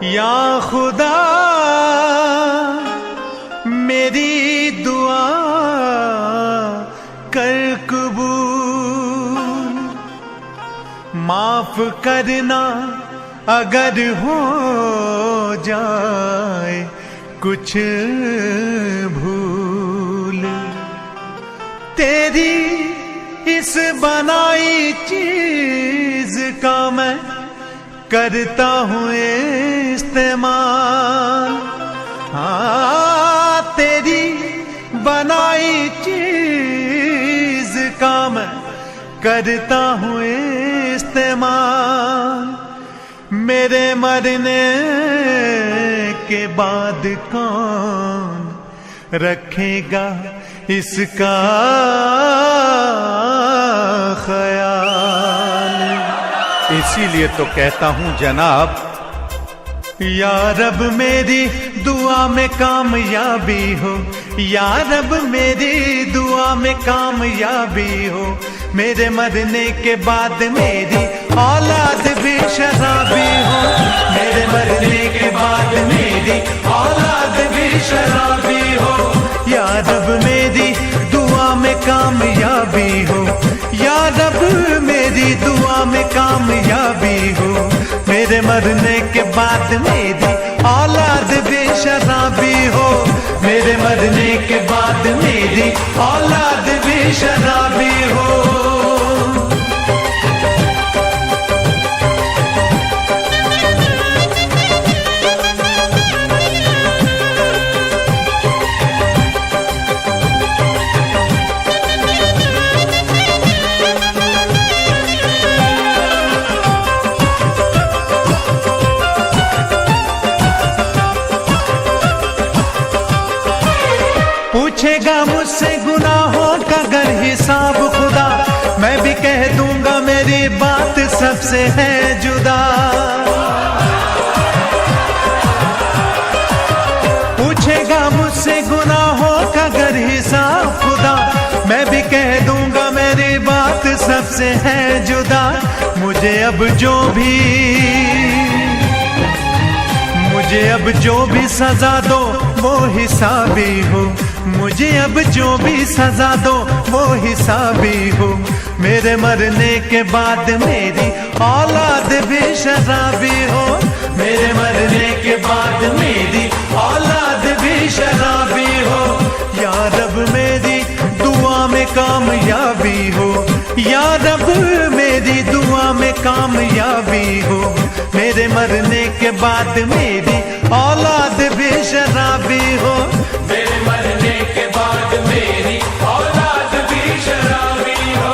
या खुदा मेरी दुआ कर कबूल, माफ करना अगर हो जाए कुछ भूल। तेरी इस बनाई चीज का मैं करता हूँ इस्तेमाल। हाँ, तेरी बनाई चीज का मैं करता हूँ इस्तेमाल। मेरे मरने के बाद कौन रखेगा इसका ख्याल। इसीलिए तो कहता हूं जनाब, या रब मेरी दुआ में कामयाबी हो, या रब मेरी दुआ में कामयाबी हो। मेरे मरने के बाद मेरी औलाद भी शराबी हो, मेरे मरने के बाद मेरी औलाद भी शराबी हो। या रब मेरी दुआ में कामयाबी हो, या रब मेरी दुआ में कामयाबी हो। मेरे मरने के बाद मेरी औलाद भी शराबी हो, मेरे मरने के बाद मेरी औलाद भी शराबी हो। पूछेगा मुझसे गुनाहों का अगर हिसाब खुदा, मैं भी कह दूंगा मेरी बात सबसे है जुदा। पूछेगा मुझसे गुनाहों का अगर हिसाब खुदा, मैं भी कह दूंगा मेरी बात सबसे है जुदा। मुझे अब जो भी सजा दो वो हिसाबी हो, मुझे अब जो भी सजा दो वो हिसाबी हो। मेरे मरने के बाद मेरी औलाद भी शराबी हो, मेरे मरने के बाद मेरी औलाद भी शराबी हो। या रब मेरी दुआ में कामयाबी हो, या रब मेरी दुआ में कामयाबी हो। मेरे मरने के बाद मेरी औलाद भी शराबी हो, मेरे मरने के बाद मेरी औलाद भी शराबी हो।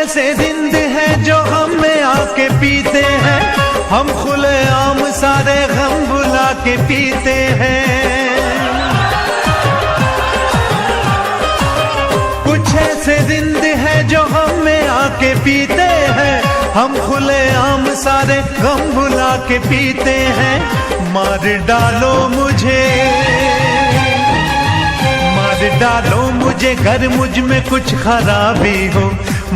ऐसे जिंद है जो हम में आके पीते हैं, हम खुले आम सारे गम भुला के पीते हैं। कुछ ऐसे जिंद है जो हम में आके पीते हैं, हम खुले आम सारे गम भुला के पीते हैं। मार डालो मुझे घर मुझ में कुछ खराबी हो,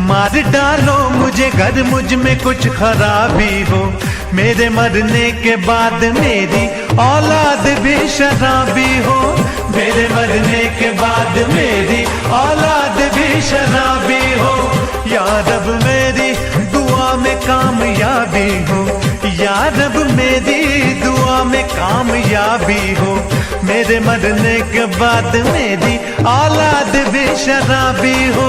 मार डालो मुझे घर मुझ में कुछ खराबी हो। मेरे मरने के बाद मेरी औलाद भी शराबी हो, मेरे मरने के बाद मेरी औलाद भी शराबी हो। या रब मेरी दुआ में कामयाबी हो, या रब मेरी दुआ में कामयाबी हो। मेरे मरने के बाद मेरी औलाद भी शराबी हो,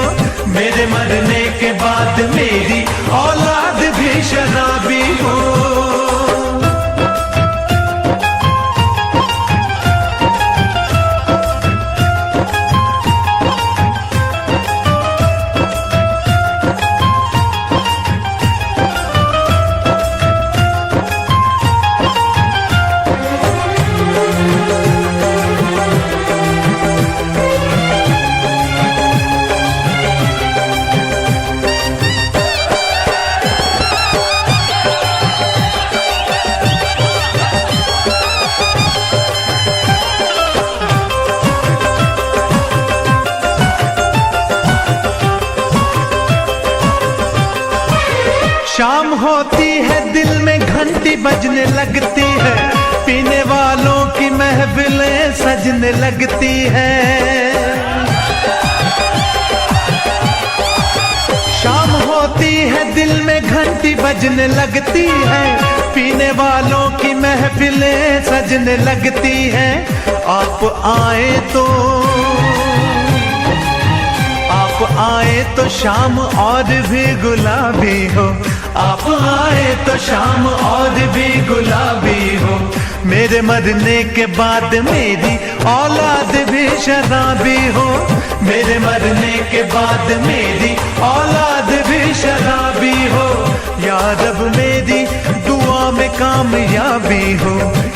मेरे मरने के बाद मेरी औलाद भी शराबी हो। होती है दिल में घंटी बजने लगती है, पीने वालों की महफिलें सजने लगती है। शाम होती है दिल में घंटी बजने लगती है, पीने वालों की महफिलें सजने लगती हैं। आप आए तो शाम और भी गुलाबी हो, आप आए तो शाम और भी गुलाबी हो। मेरे मरने के बाद मेरी औलाद भी शराबी हो, मेरे मरने के बाद मेरी औलाद भी शराबी हो। या रब मेरी दुआ में कामयाबी हो,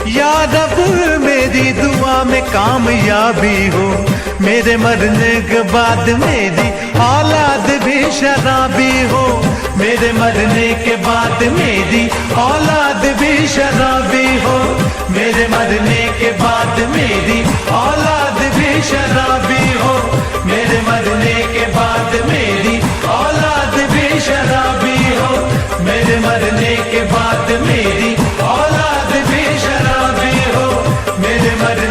या रब मेरी दुआ में कामयाबी हो। मेरे मरने के बाद मेरी औलाद भी शराबी हो, मेरे मरने के बाद मेरी औलाद भी शराबी हो। मेरे मरने के बाद मेरी औलाद भी शराबी हो, मेरे मरने के बाद मेरी औलाद भी शराबी हो। मेरे मरने के बाद मेरी औलाद भी शराबी हो, मेरे मरने